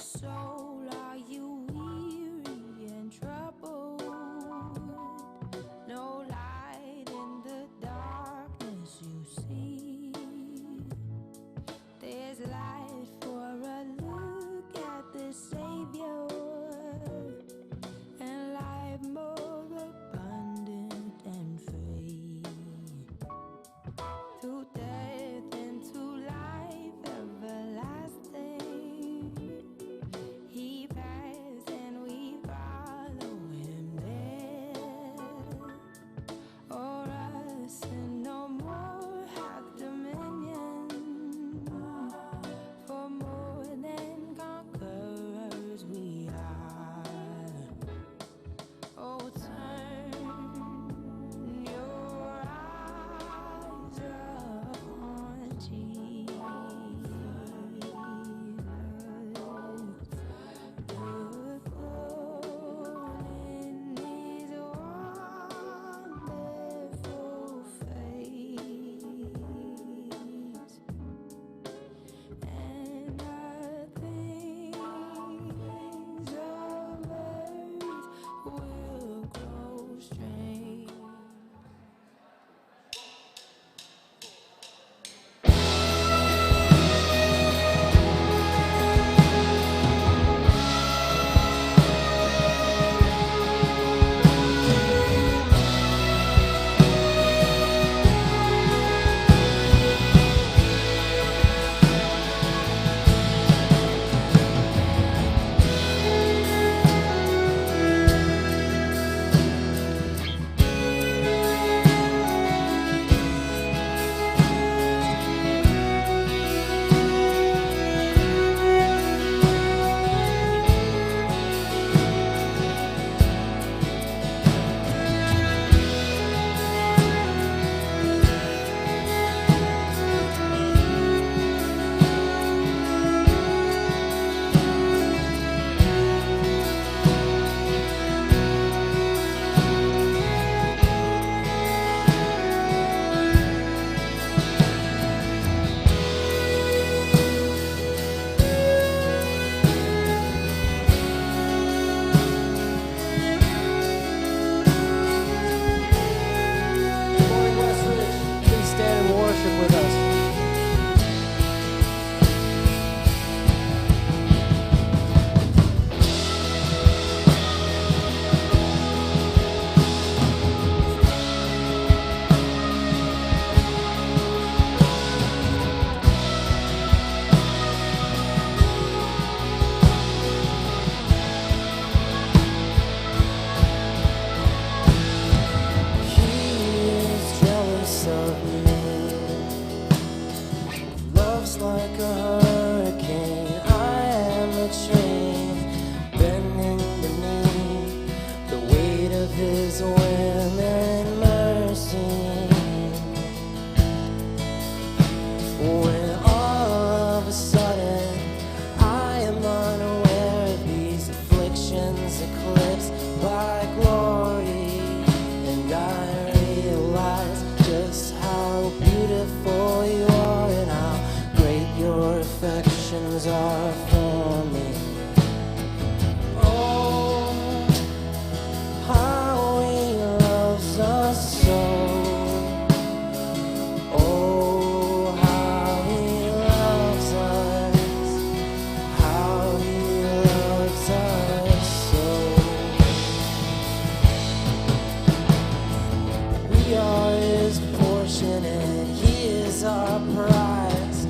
soul, are you weary and troubled? No light in the darkness you see. There's light for a look at the Savior, and life more abundant and free. Through death into life everlasting, He passed and we follow Him there. O'er us and no more have dominion, for more than conquerors we are. Oh, turn your eyes upon Jesus. Look full in His wonderful face, and the things of earth will grow strange. Morning, Westridge. Please stand and worship with us. He is jealous of me. Love's like a hurricane. I am a train bending beneath the weight of His will and mercy. When all of a sudden I am unaware of these afflictions eclipsed by glory, and I realize just how beautiful You are and how great Your affections are for me. Oh, how He loves us so. Oh, how He loves us. How He loves us so. We are His portion and He is our prize,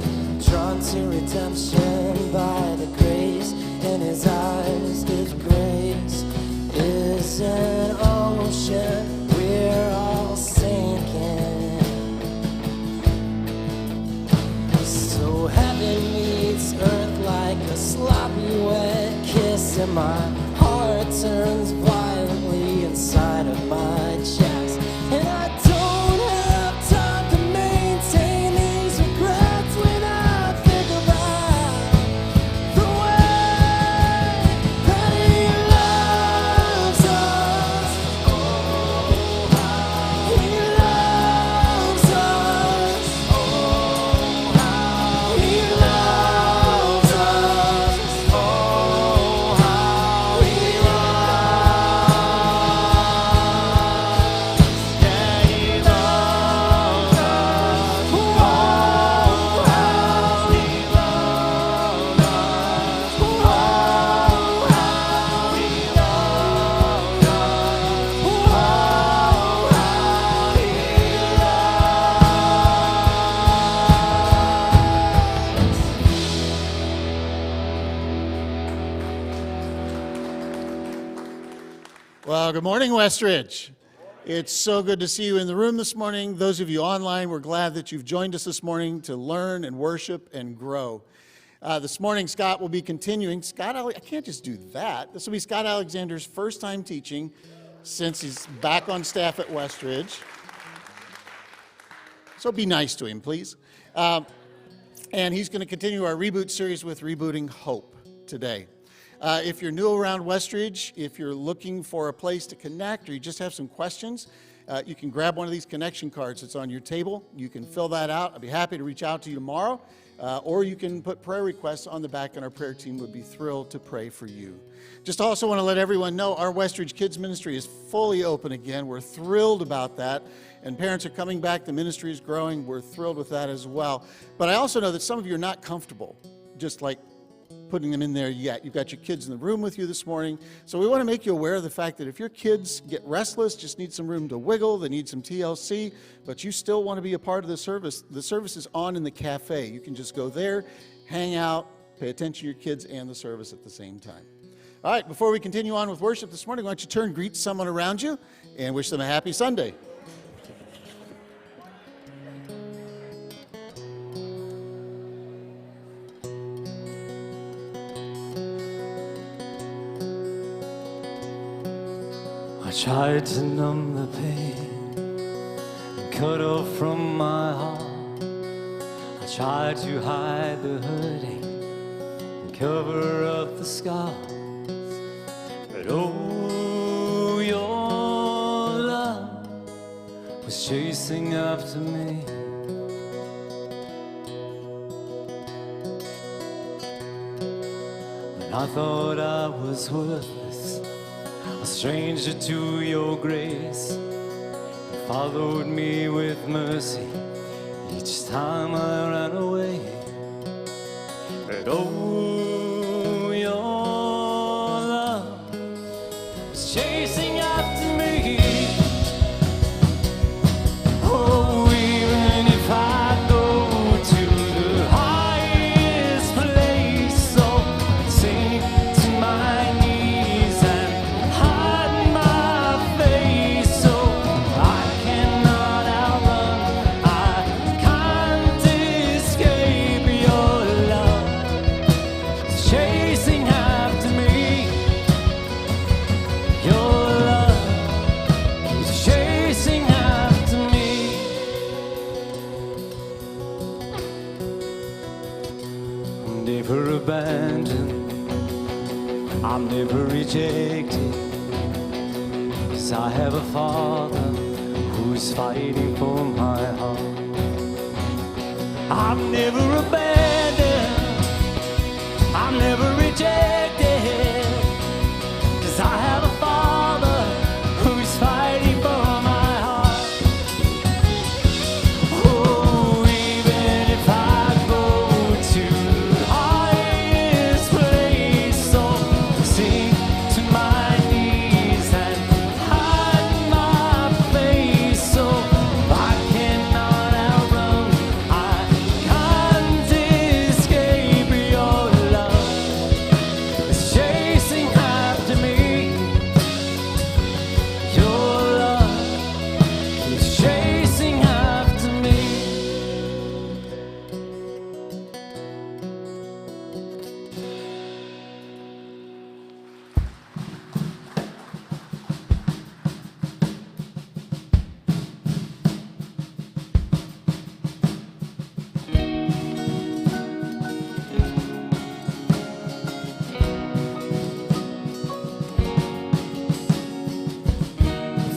drawn to redemption by the grace in His eyes. His grace is an ocean, we're all sinking. So heaven meets earth like a sloppy wet kiss, and my heart turns violently inside of my chest. And I don't have time to maintain these regrets when I think about the way that He loves us. Oh, how He loves us. Oh, how He loves us. Oh, Well, good morning, Westridge. It's so good to see you in the room this morning. Those of you online, we're glad that you've joined us this morning to learn and worship and grow. This morning, Scott will be continuing. I can't just do that. This will be Scott Alexander's first time teaching since he's back on staff at Westridge. So be nice to him, please. And he's going to continue our Reboot series with Rebooting Hope today. If you're new around Westridge, if you're looking for a place to connect or you just have some questions, you can grab one of these connection cards that's on your table. You can fill that out. I'd be happy to reach out to you tomorrow. Or you can put prayer requests on the back, and our prayer team would be thrilled to pray for you. Just also want to let everyone know our Westridge Kids Ministry is fully open again. We're thrilled about that. And parents are coming back. The ministry is growing. We're thrilled with that as well. But I also know that some of you are not comfortable just like putting them in there yet. You've got your kids in the room with you this morning. So we want to make you aware of the fact that if your kids get restless, just need some room to wiggle, they need some TLC, but you still want to be a part of the service is on in the cafe. You can just go there, hang out, pay attention to your kids and the service at the same time. All right, before we continue on with worship this morning, why don't you turn, greet someone around you, and wish them a happy Sunday. I tried to numb the pain and cut off from my heart. I tried to hide the hurting and cover up the scars. But oh, your love was chasing after me. When I thought I was worthless, a stranger to your grace, you followed me with mercy each time I ran away. But oh, your love was chasing after me. Oh, even if I go to the highest place, so I'd sink to my knees and hide my face, so I cannot outrun, I can't escape your love. It's chasing after me. Your love is chasing after me. I'm never abandoned, I'm never rejected, 'cause I have a Father who's fighting for my heart. I'm never abandoned, I'm never rejected, 'cause I have a Father who's fighting for my heart. Oh, even if I go to the highest place, so sink to my knees and hide my face, so I cannot outrun, I can't escape your love. It's chasing after me. Your love is chasing after me.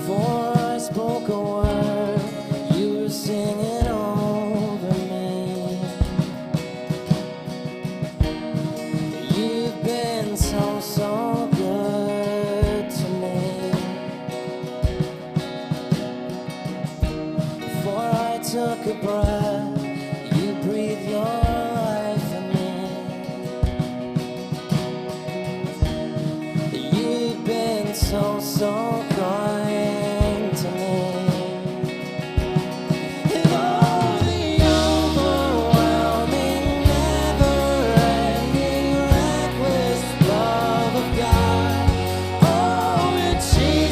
Before I spoke a word, you were singing over me. You've been so good to me. Before I took a breath, you breathed your life in me. You've been so kind to me. And oh, the overwhelming, never-ending, reckless love of God. Oh, it chases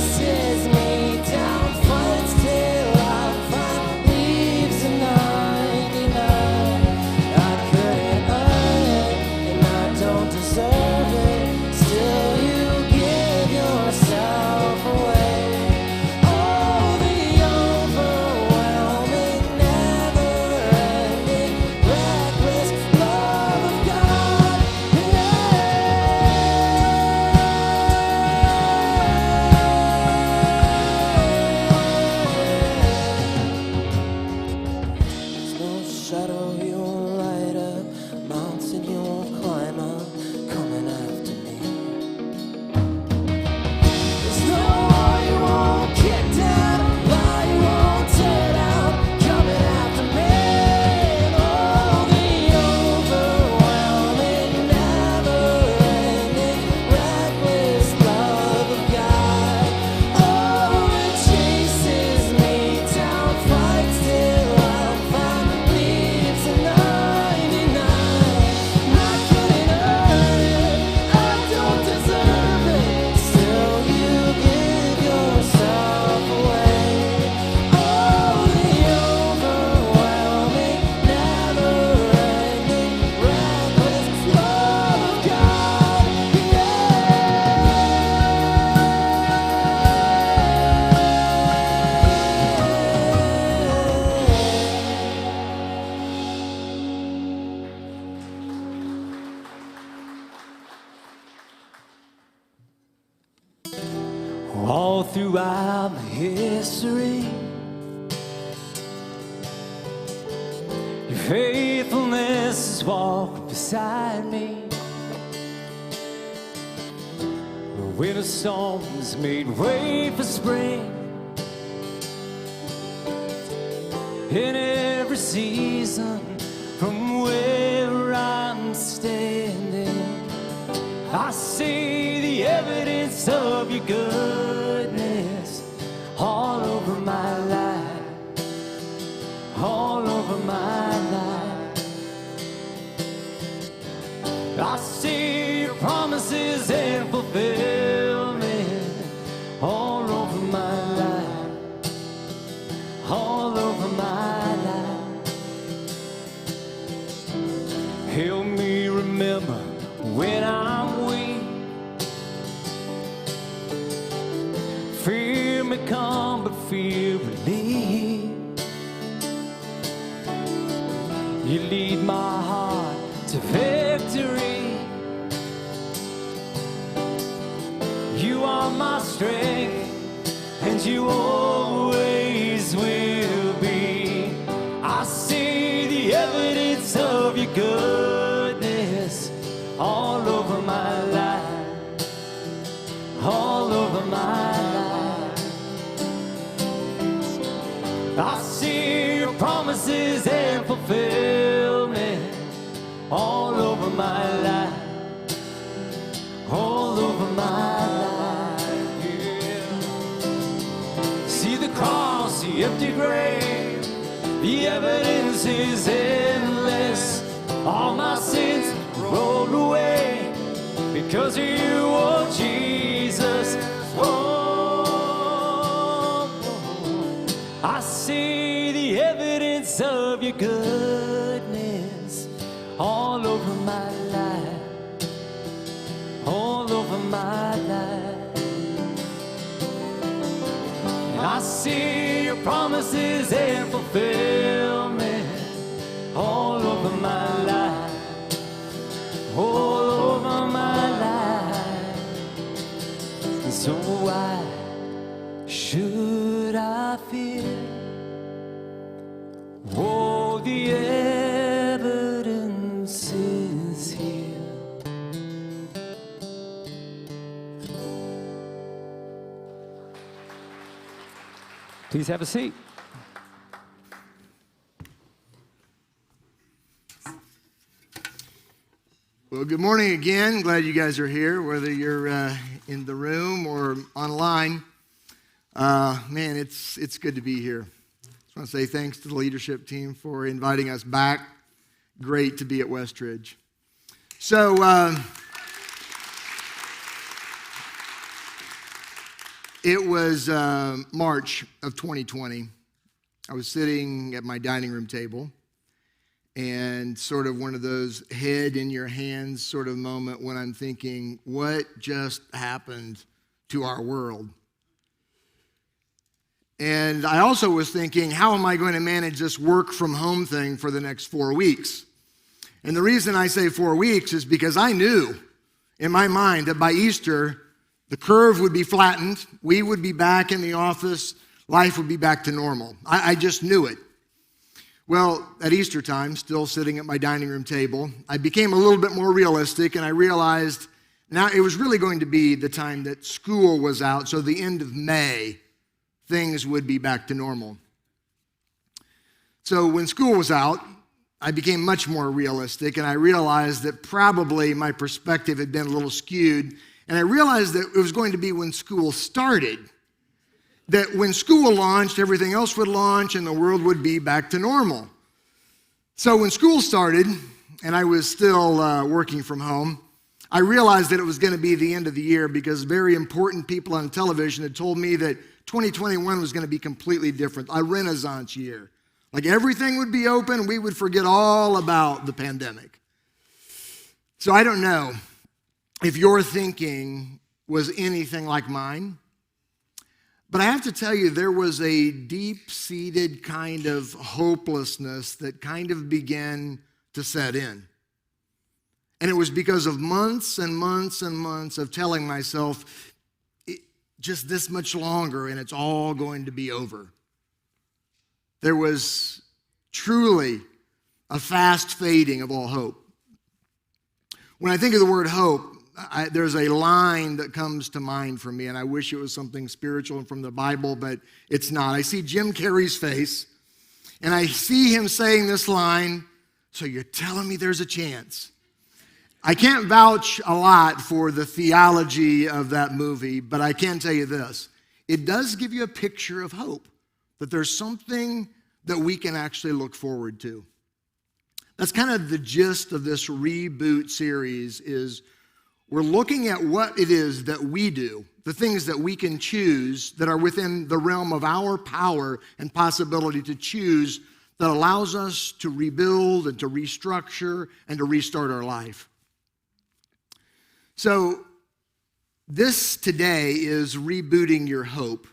all throughout my history. Your faithfulness has walked beside me. Winter storms made way for spring. In every season, from where I'm standing, I see the evidence of your goodness all over my life, all over my life. I see your promises and fulfillment all over my life, all over my life. Help me remember when I'm weak. Fear may come, but fear will leave. You lead my heart to victory. You are my strength, and you always will be. I see the evidence of your goodness all over my life, all over my life. I see your promises and fulfillment all over my life, all over my life, yeah. See the cross, the empty grave, the evidence is endless. All my sins rolled away because of you, oh Jesus. Oh, I see the evidence of your goodness all over my life, all over my life. And I see your promises and fulfillment all over my life, all over my life. And so why should I fear? Oh, the evidence is here. Please have a seat. Well, good morning again. Glad you guys are here, whether you're in the room or online. Man, it's good to be here. Just want to say thanks to the leadership team for inviting us back. Great to be at Westridge. So, it was March of 2020. I was sitting at my dining room table, and sort of one of those head in your hands sort of moment when I'm thinking, what just happened to our world? And I also was thinking, how am I going to manage this work from home thing for the next 4 weeks? And the reason I say 4 weeks is because I knew in my mind that by Easter, the curve would be flattened, we would be back in the office, life would be back to normal. I just knew it. Well, at Easter time, still sitting at my dining room table, I became a little bit more realistic, and I realized now it was really going to be the time that school was out, so the end of May, things would be back to normal. So when school was out, I became much more realistic, and I realized that probably my perspective had been a little skewed, and I realized that it was going to be when school started, that when school launched, everything else would launch and the world would be back to normal. So when school started, and I was still working from home, I realized that it was going to be the end of the year because very important people on television had told me that 2021 was going to be completely different, a renaissance year. Like everything would be open, we would forget all about the pandemic. So I don't know if your thinking was anything like mine, but I have to tell you, there was a deep-seated kind of hopelessness that kind of began to set in. And it was because of months and months and months of telling myself, just this much longer and it's all going to be over. There was truly a fast fading of all hope. When I think of the word hope, there's a line that comes to mind for me, and I wish it was something spiritual and from the Bible, but it's not. I see Jim Carrey's face, and I see him saying this line, "So you're telling me there's a chance?" I can't vouch a lot for the theology of that movie, but I can tell you this. It does give you a picture of hope, that there's something that we can actually look forward to. That's kind of the gist of this Reboot series, is we're looking at what it is that we do, the things that we can choose that are within the realm of our power and possibility to choose, that allows us to rebuild and to restructure and to restart our life. So this today is rebooting your hope.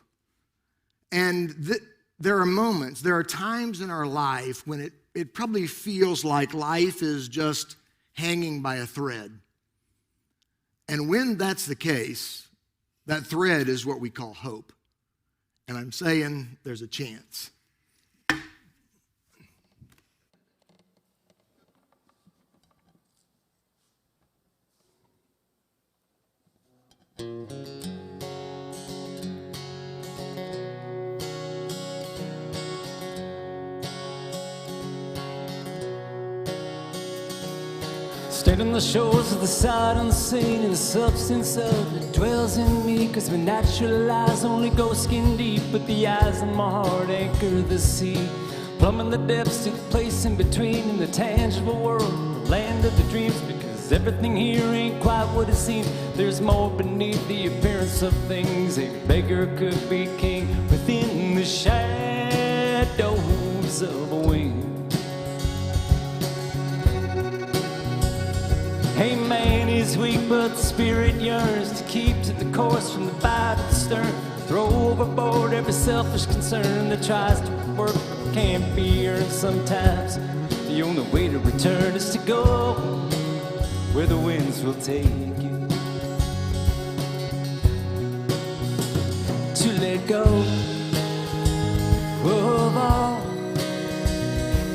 And there are moments, there are times in our life when it probably feels like life is just hanging by a thread. And when that's the case, that thread is what we call hope. And I'm saying there's a chance. Standing on the shores of the sight unseen, and the substance of it dwells in me. Cause my natural eyes only go skin deep, but the eyes of my heart anchor the sea. Plumbing the depths to the place in between, in the tangible world, the land of the dreams. Because everything here ain't quite what it seems. There's more beneath the appearance of things. A beggar could be king within the shadows of a wing. Hey, man is weak, but the spirit yearns to keep to the course from the bow to the stern. Throw overboard every selfish concern that tries to work but can't be earned sometimes. The only way to return is to go where the winds will take you. To let go of all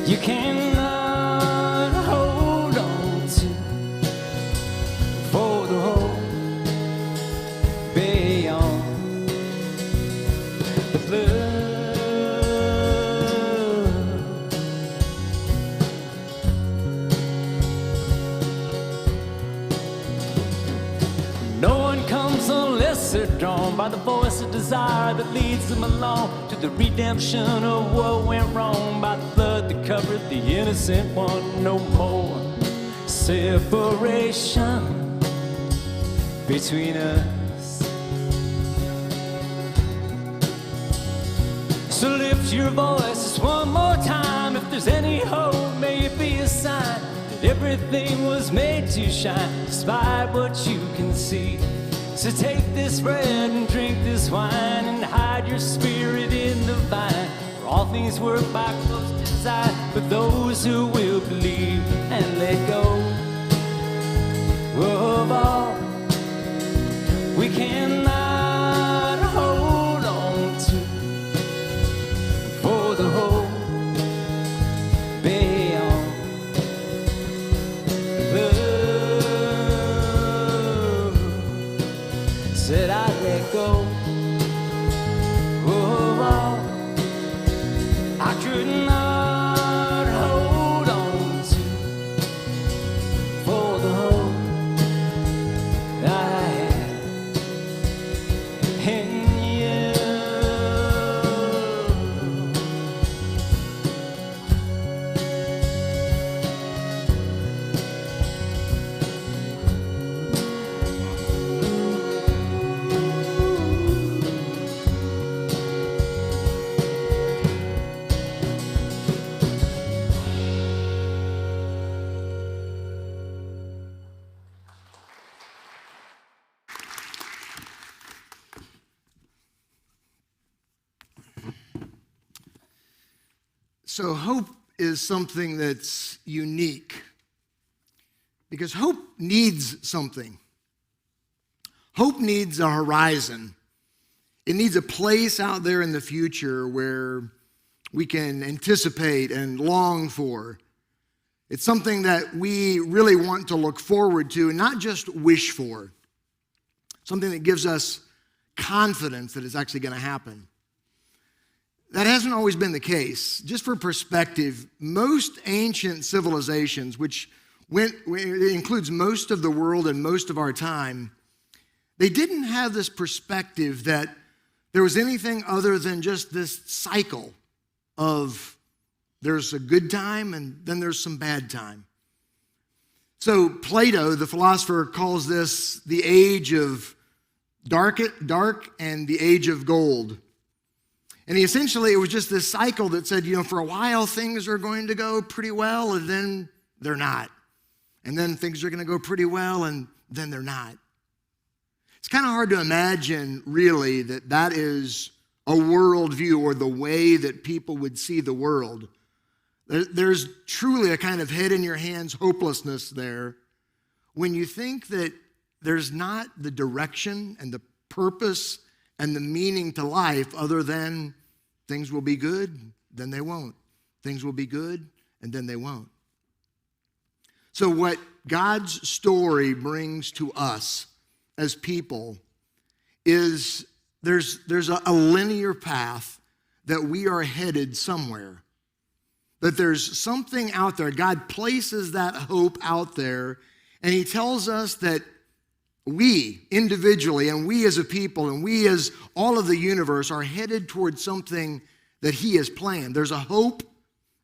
you cannot hold on to, for the hope beyond the blood. No one comes unless they're drawn by the voice of desire that leads them along to the redemption of what went wrong, by the blood that covered the innocent one. No more separation between us. So lift your voice just one more time. If there's any hope, may it be a sign that everything was made to shine despite what you can see. So take this bread and drink this wine and hide your spirit in the vine. For all things work by close design for those who will believe, and let go of all we cannot hold on to, for the hope beyond love. Said I let go of all I could not hold on to, for the hope I had in you. So hope is something that's unique, because hope needs something. Hope needs a horizon. It needs a place out there in the future where we can anticipate and long for. It's something that we really want to look forward to and not just wish for. Something that gives us confidence that it's actually going to happen. That hasn't always been the case. Just for perspective, most ancient civilizations, which it includes most of the world and most of our time, they didn't have this perspective that there was anything other than just this cycle of there's a good time and then there's some bad time. So Plato, the philosopher, calls this the age of dark and the age of gold. And it was just this cycle that said, for a while things are going to go pretty well and then they're not. And then things are going to go pretty well and then they're not. It's kind of hard to imagine, really, that is a worldview or the way that people would see the world. There's truly a kind of head in your hands hopelessness there when you think that there's not the direction and the purpose and the meaning to life other than things will be good, then they won't. Things will be good, and then they won't. So what God's story brings to us as people is there's a linear path that we are headed somewhere. That there's something out there. God places that hope out there, and he tells us that we individually and we as a people and we as all of the universe are headed towards something that he has planned. There's a hope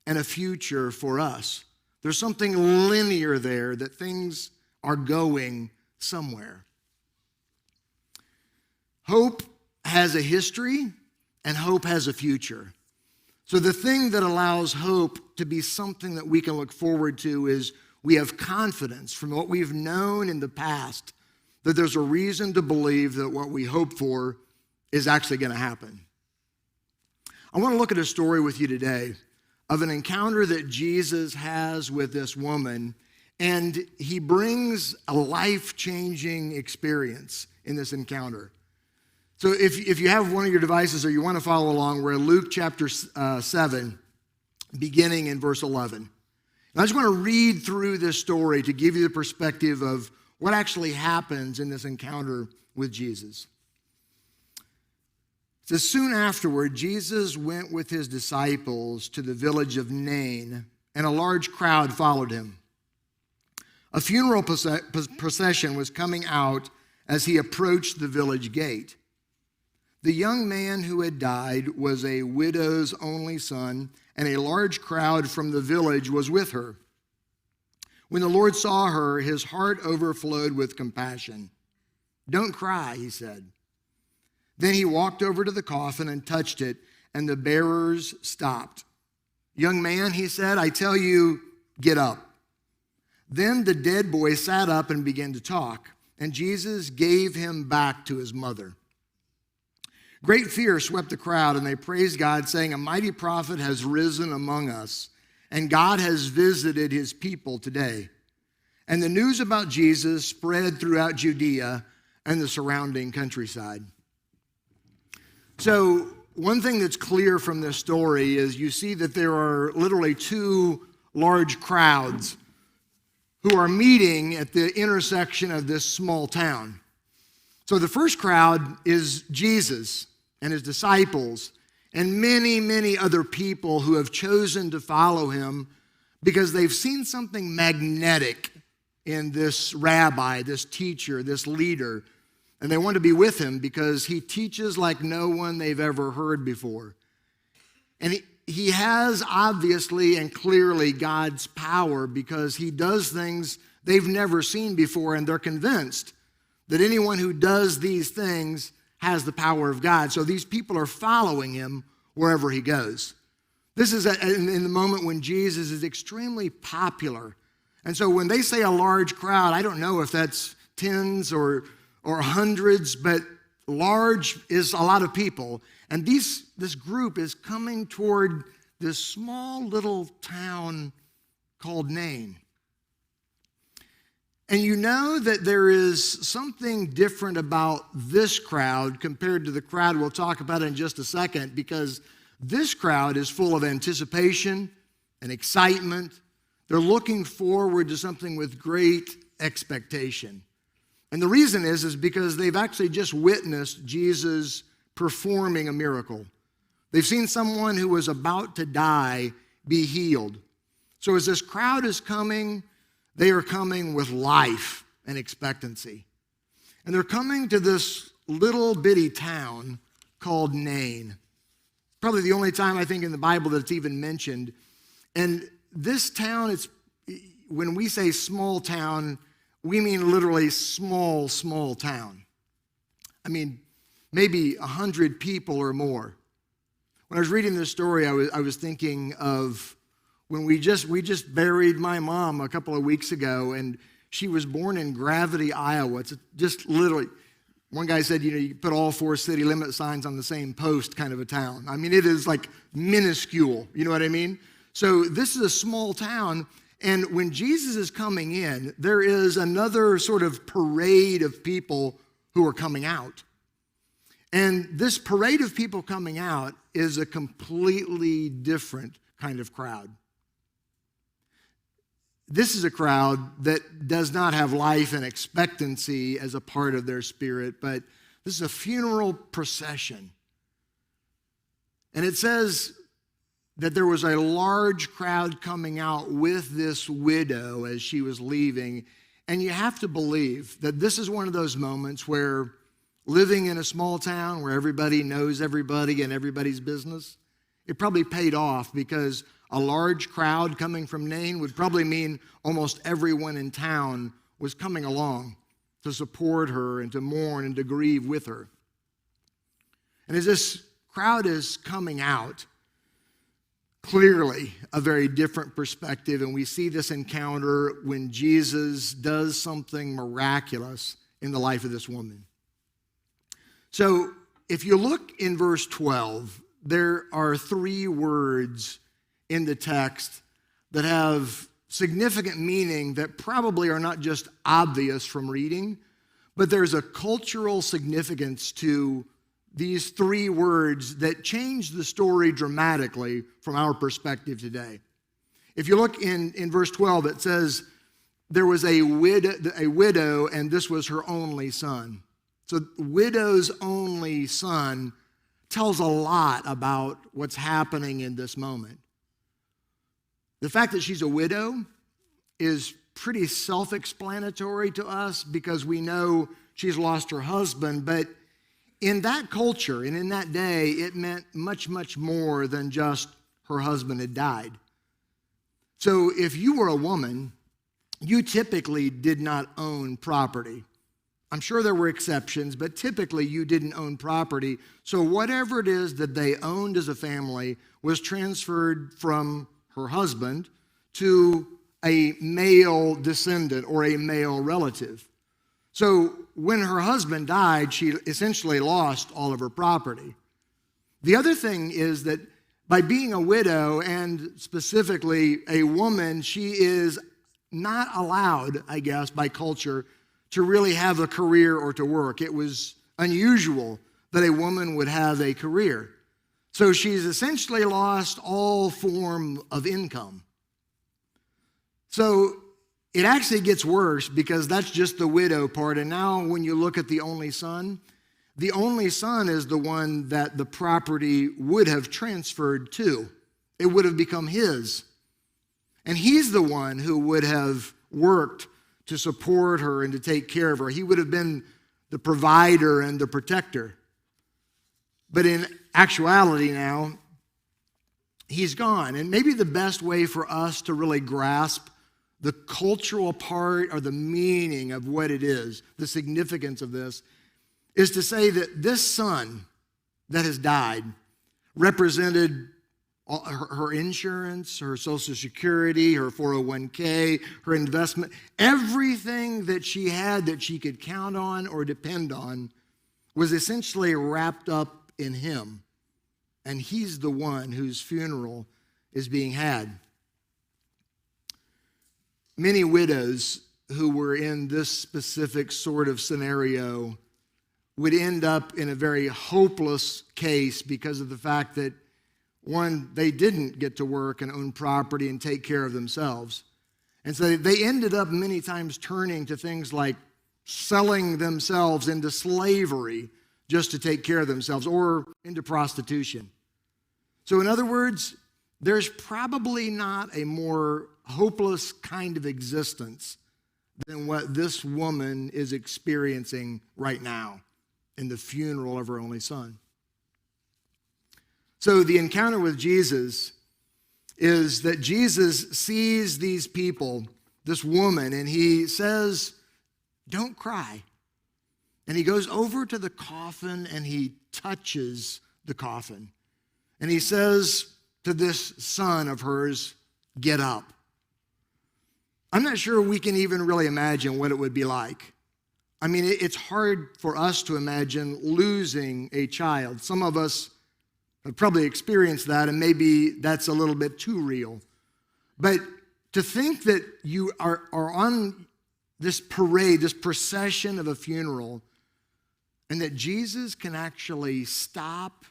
and a future for us. There's something linear there, that things are going somewhere. Hope has a history and hope has a future. So the thing that allows hope to be something that we can look forward to is we have confidence from what we've known in the past that there's a reason to believe that what we hope for is actually going to happen. I want to look at a story with you today of an encounter that Jesus has with this woman, and he brings a life-changing experience in this encounter. So if you have one of your devices or you want to follow along, we're in Luke chapter 7, beginning in verse 11. And I just want to read through this story to give you the perspective of what actually happens in this encounter with Jesus. It says, soon afterward, Jesus went with his disciples to the village of Nain, and a large crowd followed him. A funeral procession was coming out as he approached the village gate. The young man who had died was a widow's only son, and a large crowd from the village was with her. When the Lord saw her, his heart overflowed with compassion. "Don't cry," he said. Then he walked over to the coffin and touched it, and the bearers stopped. "Young man," he said, "I tell you, get up." Then the dead boy sat up and began to talk, and Jesus gave him back to his mother. Great fear swept the crowd, and they praised God, saying, "A mighty prophet has risen among us, and God has visited his people today." And the news about Jesus spread throughout Judea and the surrounding countryside. So one thing that's clear from this story is you see that there are literally two large crowds who are meeting at the intersection of this small town. So the first crowd is Jesus and his disciples and many, many other people who have chosen to follow him because they've seen something magnetic in this rabbi, this teacher, this leader. And they want to be with him because he teaches like no one they've ever heard before. And he has obviously and clearly God's power because he does things they've never seen before, and they're convinced that anyone who does these things has the power of God. So these people are following him wherever he goes. This is in the moment when Jesus is extremely popular. And so when they say a large crowd, I don't know if that's tens or hundreds, but large is a lot of people. And this group is coming toward this small little town called Nain. And you know that there is something different about this crowd compared to the crowd we'll talk about in just a second, because this crowd is full of anticipation and excitement. They're looking forward to something with great expectation. And the reason is because they've actually just witnessed Jesus performing a miracle. They've seen someone who was about to die be healed. So as this crowd is coming, they are coming with life and expectancy. And they're coming to this little bitty town called Nain. Probably the only time I think in the Bible that it's even mentioned. And this town, when we say small town, we mean literally small, small town. I mean, maybe 100 people or more. When I was reading this story, I was thinking of when we just buried my mom a couple of weeks ago, and she was born in Gravity, Iowa. It's just literally, one guy said, you put all 4 city limit signs on the same post kind of a town. I mean, it is like minuscule, you know what I mean? So this is a small town, and when Jesus is coming in, there is another sort of parade of people who are coming out. And this parade of people coming out is a completely different kind of crowd. This is a crowd that does not have life and expectancy as a part of their spirit, but this is a funeral procession. And it says that there was a large crowd coming out with this widow as she was leaving. And you have to believe that this is one of those moments where living in a small town where everybody knows everybody and everybody's business, it probably paid off, because a large crowd coming from Nain would probably mean almost everyone in town was coming along to support her and to mourn and to grieve with her. And as this crowd is coming out, clearly a very different perspective, and we see this encounter when Jesus does something miraculous in the life of this woman. So if you look in verse 12, there are 3 words in the text that have significant meaning that probably are not just obvious from reading, but there's a cultural significance to these 3 words that change the story dramatically from our perspective today. If you look in verse 12, it says, there was a widow, and this was her only son. So widow's only son tells a lot about what's happening in this moment. The fact that she's a widow is pretty self-explanatory to us, because we know she's lost her husband, but in that culture and in that day, it meant much, much more than just her husband had died. So if you were a woman, you typically did not own property. I'm sure there were exceptions, but typically you didn't own property. So whatever it is that they owned as a family was transferred from her husband to a male descendant or a male relative. So when her husband died, she essentially lost all of her property. The other thing is that by being a widow, and specifically a woman, she is not allowed, I guess, by culture, to really have a career or to work. It was unusual that a woman would have a career. So she's essentially lost all form of income. So it actually gets worse, because that's just the widow part. And now when you look at the only son is the one that the property would have transferred to. It would have become his. And he's the one who would have worked to support her and to take care of her. He would have been the provider and the protector. But in actuality now, he's gone. And maybe the best way for us to really grasp the cultural part or the meaning of what it is, the significance of this, is to say that this son that has died represented her insurance, her Social Security, her 401k, her investment, everything that she had that she could count on or depend on was essentially wrapped up in him. And he's the one whose funeral is being had. Many widows who were in this specific sort of scenario would end up in a very hopeless case because of the fact that, one, they didn't get to work and own property and take care of themselves. And so they ended up many times turning to things like selling themselves into slavery just to take care of themselves, or into prostitution. So in other words, there's probably not a more hopeless kind of existence than what this woman is experiencing right now in the funeral of her only son. So the encounter with Jesus is that Jesus sees these people, this woman, and he says, "Don't cry." And he goes over to the coffin and he touches the coffin. And he says to this son of hers, "Get up." I'm not sure we can even really imagine what it would be like. I mean, it's hard for us to imagine losing a child. Some of us have probably experienced that, and maybe that's a little bit too real. But to think that you are on this parade, this procession of a funeral, and that Jesus can actually stop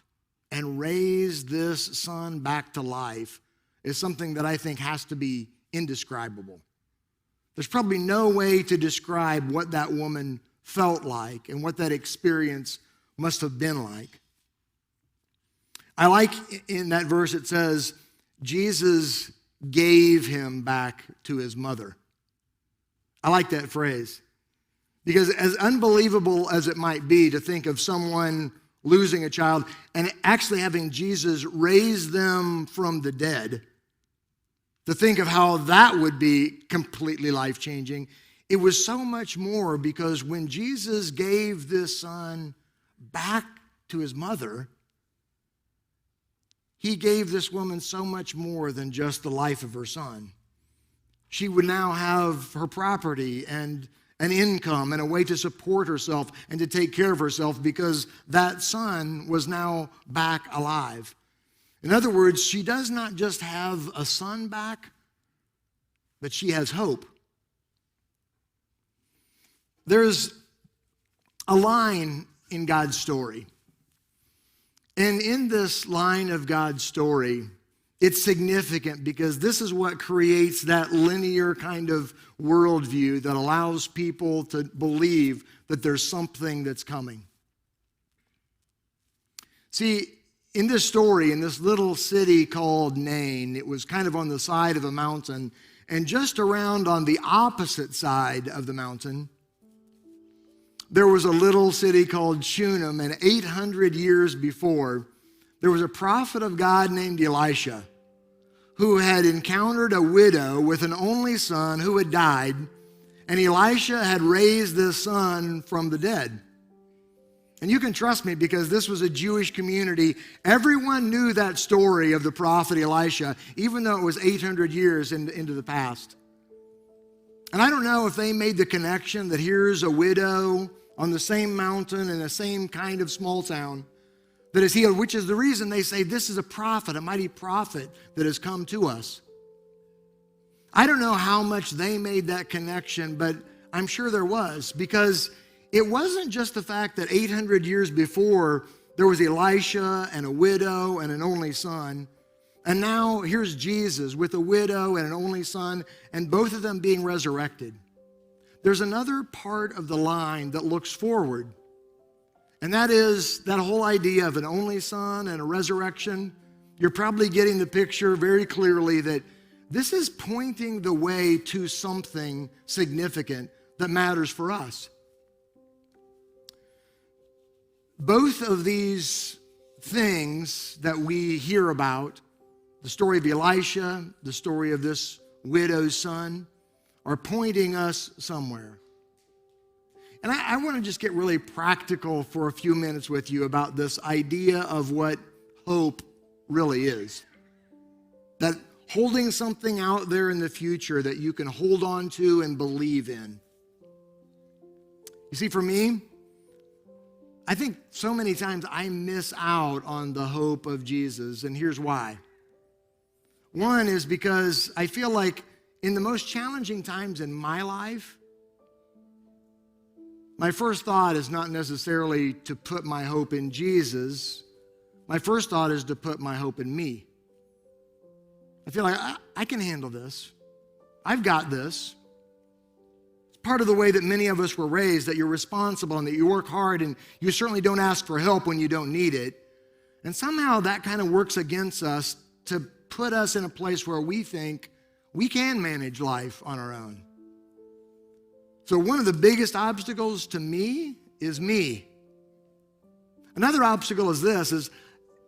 and raise this son back to life is something that I think has to be indescribable. There's probably no way to describe what that woman felt like and what that experience must have been like. I like in that verse it says, Jesus gave him back to his mother. I like that phrase. Because as unbelievable as it might be to think of someone losing a child and actually having Jesus raise them from the dead, to think of how that would be completely life-changing, it was so much more, because when Jesus gave this son back to his mother, he gave this woman so much more than just the life of her son. She would now have her property and an income and a way to support herself and to take care of herself, because that son was now back alive. In other words, she does not just have a son back, but she has hope. There's a line in God's story. And in this line of God's story, it's significant because this is what creates that linear kind of worldview that allows people to believe that there's something that's coming. See, in this story, in this little city called Nain, it was kind of on the side of a mountain, and just around on the opposite side of the mountain, there was a little city called Shunem, and 800 years before, there was a prophet of God named Elisha who had encountered a widow with an only son who had died, and Elisha had raised this son from the dead. And you can trust me, because this was a Jewish community. Everyone knew that story of the prophet Elisha, even though it was 800 years into the past. And I don't know if they made the connection that here's a widow on the same mountain in the same kind of small town that is healed, which is the reason they say this is a prophet, a mighty prophet that has come to us. I don't know how much they made that connection, but I'm sure there was, because it wasn't just the fact that 800 years before there was Elisha and a widow and an only son, and now here's Jesus with a widow and an only son, and both of them being resurrected. There's another part of the line that looks forward, and that is that whole idea of an only son and a resurrection. You're probably getting the picture very clearly that this is pointing the way to something significant that matters for us. Both of these things that we hear about, the story of Elisha, the story of this widow's son, are pointing us somewhere. And I want to just get really practical for a few minutes with you about this idea of what hope really is. That holding something out there in the future that you can hold on to and believe in. You see, for me, I think so many times I miss out on the hope of Jesus, and here's why. One is because I feel like in the most challenging times in my life, my first thought is not necessarily to put my hope in Jesus. My first thought is to put my hope in me. I feel like I can handle this. I've got this. It's part of the way that many of us were raised, that you're responsible and that you work hard and you certainly don't ask for help when you don't need it. And somehow that kind of works against us to put us in a place where we think we can manage life on our own. So one of the biggest obstacles to me is me. Another obstacle is this, is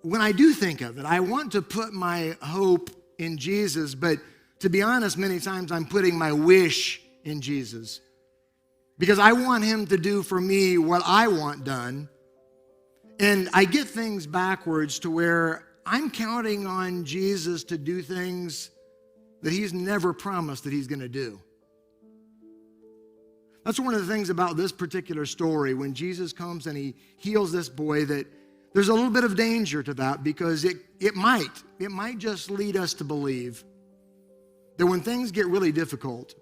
when I do think of it, I want to put my hope in Jesus, but to be honest, many times I'm putting my wish in Jesus because I want him to do for me what I want done. And I get things backwards to where I'm counting on Jesus to do things that he's never promised that he's going to do. That's one of the things about this particular story. When Jesus comes and he heals this boy, that there's a little bit of danger to that because it might just lead us to believe that when things get really difficult,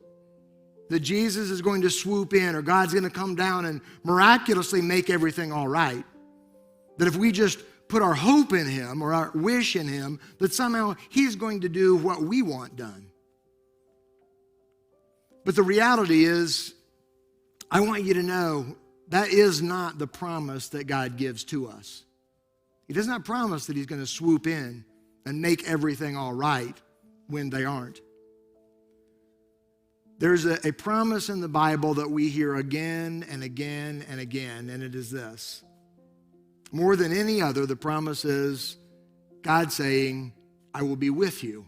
that Jesus is going to swoop in or God's going to come down and miraculously make everything all right. That if we just put our hope in him or our wish in him, that somehow he's going to do what we want done. But the reality is, I want you to know that is not the promise that God gives to us. He does not promise that he's going to swoop in and make everything all right when they aren't. There's a promise in the Bible that we hear again and again and again, and it is this. More than any other, the promise is God saying, I will be with you.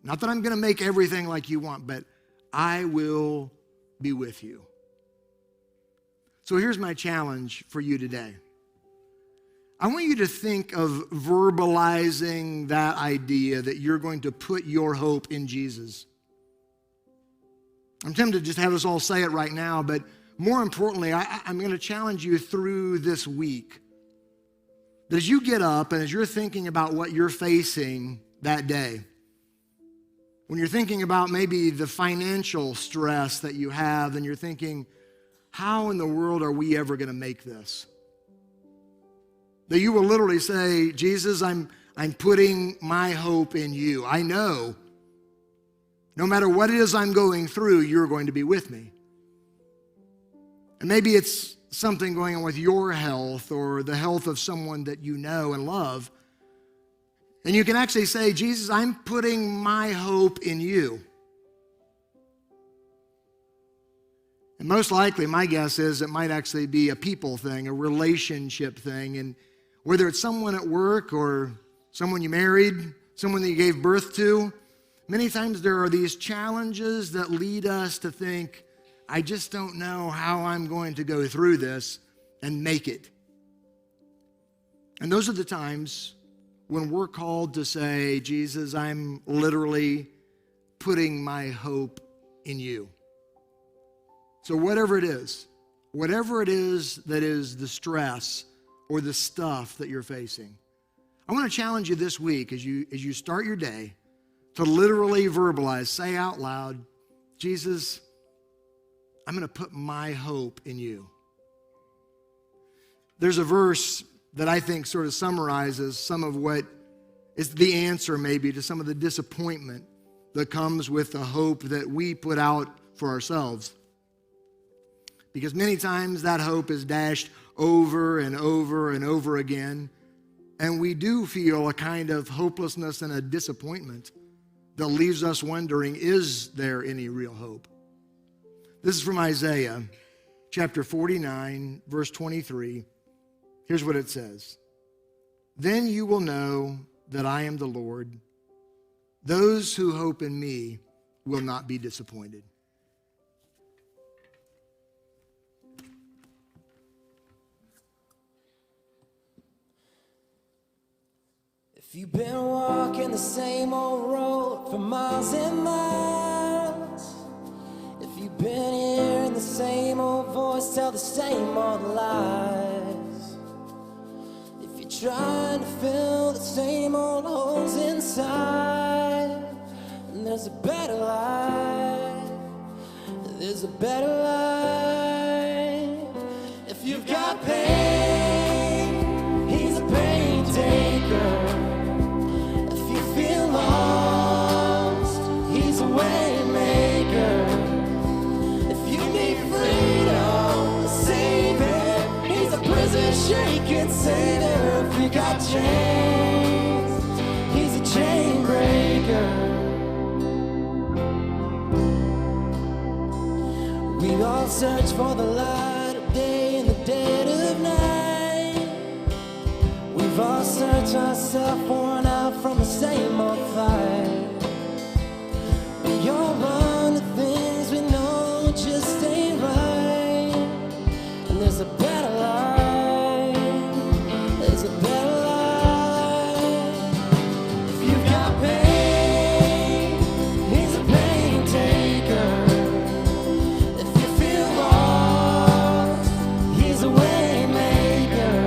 Not that I'm going to make everything like you want, but I will be with you. So here's my challenge for you today. I want you to think of verbalizing that idea that you're going to put your hope in Jesus. I'm tempted to just have us all say it right now, but more importantly, I'm going to challenge you through this week. That as you get up and as you're thinking about what you're facing that day, when you're thinking about maybe the financial stress that you have and you're thinking, how in the world are we ever going to make this? That you will literally say, Jesus, I'm putting my hope in you. I know no matter what it is I'm going through, you're going to be with me. And maybe it's something going on with your health or the health of someone that you know and love. And you can actually say, Jesus, I'm putting my hope in you. And most likely, my guess is it might actually be a people thing, a relationship thing. And whether it's someone at work or someone you married, someone that you gave birth to, many times there are these challenges that lead us to think, I just don't know how I'm going to go through this and make it. And those are the times when we're called to say, Jesus, I'm literally putting my hope in you. So whatever it is that is the stress or the stuff that you're facing, I want to challenge you this week as you start your day to literally verbalize, say out loud, Jesus, I'm going to put my hope in you. There's a verse that I think sort of summarizes some of what is the answer maybe to some of the disappointment that comes with the hope that we put out for ourselves. Because many times that hope is dashed over and over and over again, and we do feel a kind of hopelessness and a disappointment that leaves us wondering, is there any real hope? This is from Isaiah chapter 49, verse 23. Here's what it says. Then you will know that I am the Lord. Those who hope in me will not be disappointed. If you've been walking the same old road for miles and miles, if you've been hearing the same old voice tell the same old lies, if you're trying to fill the same old holes inside, and there's a better life, there's a better life. shaking Savior. If you got chains, he's a chain breaker. We all search for the light of day in the dead of night. We've all searched ourselves, worn out from the same old fight. We all run to things we know just ain't right. And there's a better life, there's a better life. If you've got pain, he's a pain taker. If you feel lost, he's a way maker.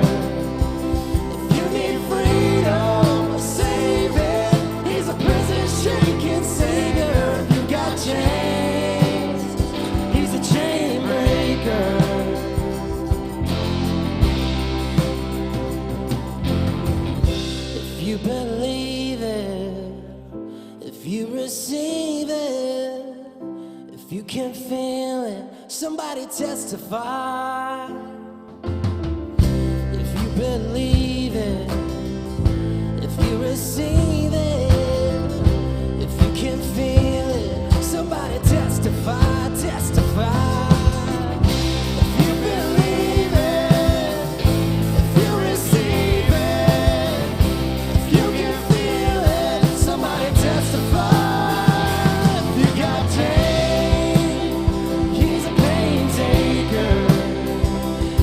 If you need freedom, a savior, he's a prison shaking savior. If you've got chains, he's a chain breaker. If you believe it, if you receive it, if you can feel it, somebody testify. If you believe it, if you receive it, if you can feel it, somebody testify, testify. If you believe it, if you receive it, if you can feel it, somebody testify. If you got chains, he's a pain taker.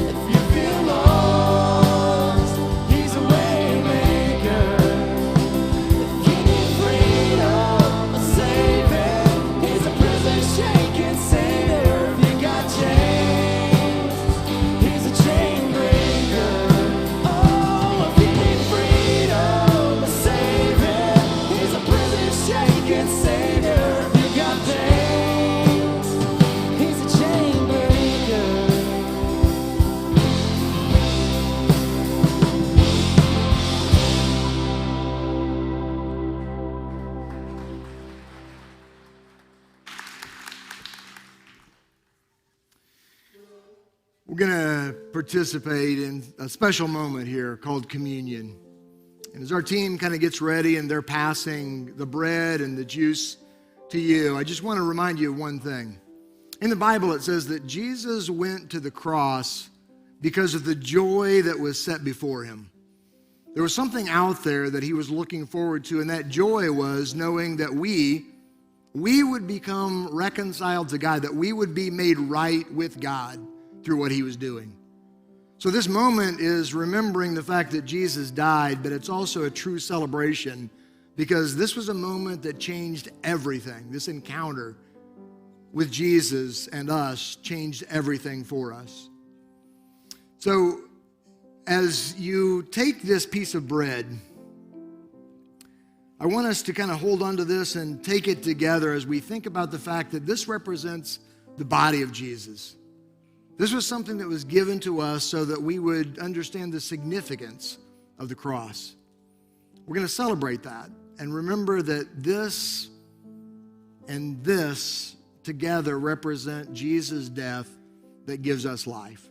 If you feel lost, he's a way maker. If you need freedom, a savior, he's a prison shaking savior. If you got chains, he's a chain breaker. Oh, if you need freedom, a savior, he's a prison shaking savior. If you got chains, he's a chain breaker. We're going to participate in a special moment here called communion. And as our team kind of gets ready and they're passing the bread and the juice to you, I just want to remind you of one thing. In the Bible, it says that Jesus went to the cross because of the joy that was set before him. There was something out there that he was looking forward to, and that joy was knowing that we would become reconciled to God, that we would be made right with God through what he was doing. So this moment is remembering the fact that Jesus died, but it's also a true celebration because this was a moment that changed everything. This encounter with Jesus and us changed everything for us. So as you take this piece of bread, I want us to kind of hold on to this and take it together as we think about the fact that this represents the body of Jesus. This was something that was given to us so that we would understand the significance of the cross. We're going to celebrate that and remember that this and this together represent Jesus' death that gives us life.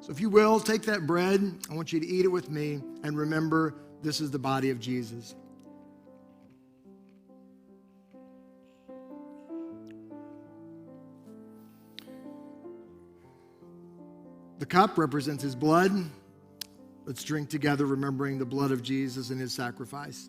So if you will, take that bread. I want you to eat it with me and remember this is the body of Jesus. The cup represents his blood. Let's drink together, remembering the blood of Jesus and his sacrifice.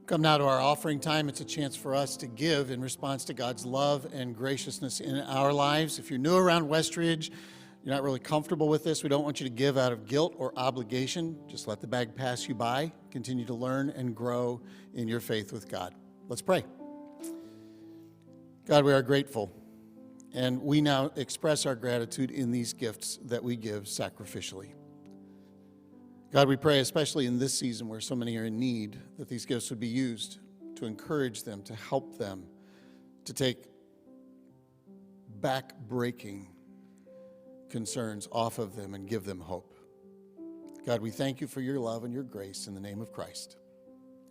Come now to our offering time. It's a chance for us to give in response to God's love and graciousness in our lives. If you're new around Westridge, you're not really comfortable with this, we don't want you to give out of guilt or obligation. Just let the bag pass you by. Continue to learn and grow in your faith with God. Let's pray. God, we are grateful, and we now express our gratitude in these gifts that we give sacrificially. God, we pray, especially in this season where so many are in need, that these gifts would be used to encourage them, to help them, to take back-breaking concerns off of them and give them hope. God, we thank you for your love and your grace in the name of Christ.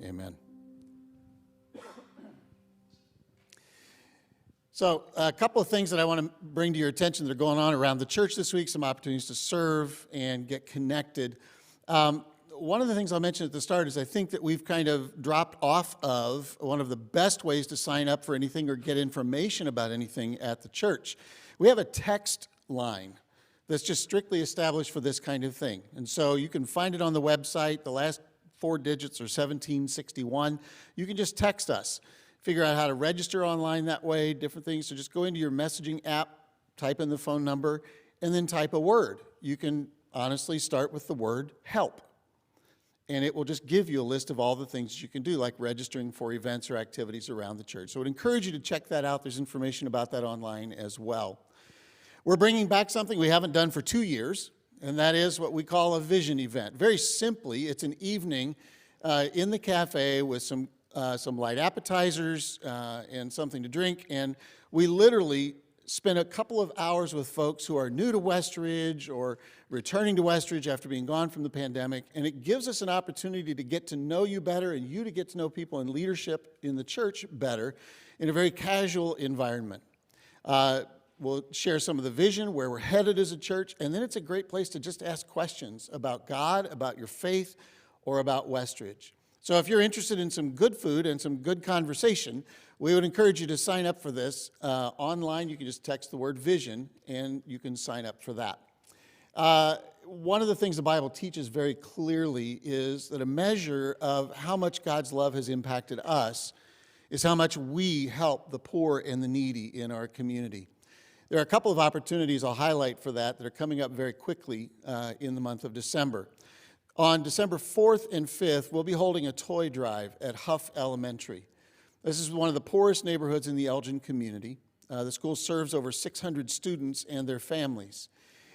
Amen. So a couple of things that I want to bring to your attention that are going on around the church this week, some opportunities to serve and get connected. One of the things I'll mention at the start is I think that we've kind of dropped off of one of the best ways to sign up for anything or get information about anything at the church. We have a text line that's just strictly established for this kind of thing. And so you can find it on the website. The last 4 digits are 1761. You can just text us. Figure out how to register online that way, different things. So just go into your messaging app, type in the phone number, and then type a word. You can honestly start with the word help. And it will just give you a list of all the things you can do, like registering for events or activities around the church. So I would encourage you to check that out. There's information about that online as well. We're bringing back something we haven't done for 2 years, and that is what we call a vision event. Very simply, it's an evening in the cafe with some light appetizers and something to drink, and we literally spend a couple of hours with folks who are new to Westridge or returning to Westridge after being gone from the pandemic, and it gives us an opportunity to get to know you better and you to get to know people in leadership in the church better in a very casual environment. We'll share some of the vision, where we're headed as a church, and then it's a great place to just ask questions about God, about your faith, or about Westridge. So if you're interested in some good food and some good conversation, we would encourage you to sign up for this. Online, you can just text the word vision, and you can sign up for that. One of the things the Bible teaches very clearly is that a measure of how much God's love has impacted us is how much we help the poor and the needy in our community. There are a couple of opportunities I'll highlight for that are coming up very quickly in the month of December. On December 4th and 5th, we'll be holding a toy drive at Huff Elementary. This is one of the poorest neighborhoods in the Elgin community. The school serves over 600 students and their families.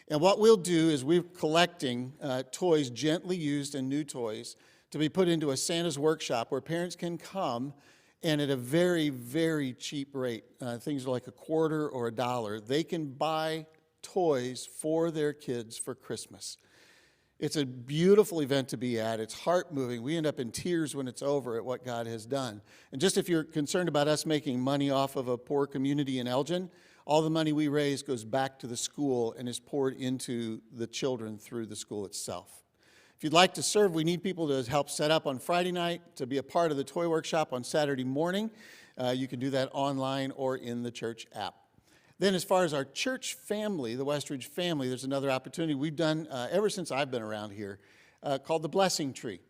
And what we'll do is we're collecting toys, gently used and new toys, to be put into a Santa's workshop where parents can come and at a very, very cheap rate, things like a quarter or $1, they can buy toys for their kids for Christmas. It's a beautiful event to be at. It's heart-moving. We end up in tears when it's over at what God has done. And just if you're concerned about us making money off of a poor community in Elgin, all the money we raise goes back to the school and is poured into the children through the school itself. If you'd like to serve, we need people to help set up on Friday night, to be a part of the toy workshop on Saturday morning. You can do that online or in the church app. Then as far as our church family, the Westridge family, there's another opportunity we've done ever since I've been around here called the Blessing Tree.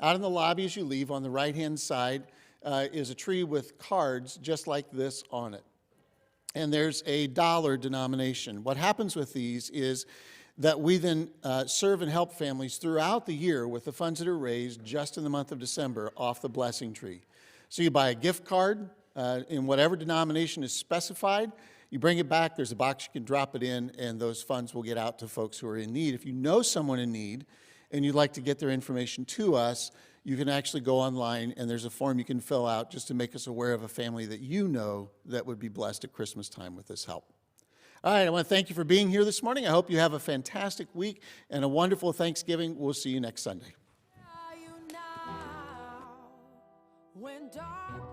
Out in the lobby as you leave, on the right-hand side, is a tree with cards just like this on it. And there's a dollar denomination. What happens with these is that we then serve and help families throughout the year with the funds that are raised just in the month of December off the Blessing Tree. So you buy a gift card in whatever denomination is specified. You bring it back, there's a box you can drop it in, and those funds will get out to folks who are in need. If you know someone in need and you'd like to get their information to us, you can actually go online and there's a form you can fill out just to make us aware of a family that you know that would be blessed at Christmas time with this help. All right, I want to thank you for being here this morning. I hope you have a fantastic week and a wonderful Thanksgiving. We'll see you next Sunday. Are you now when dark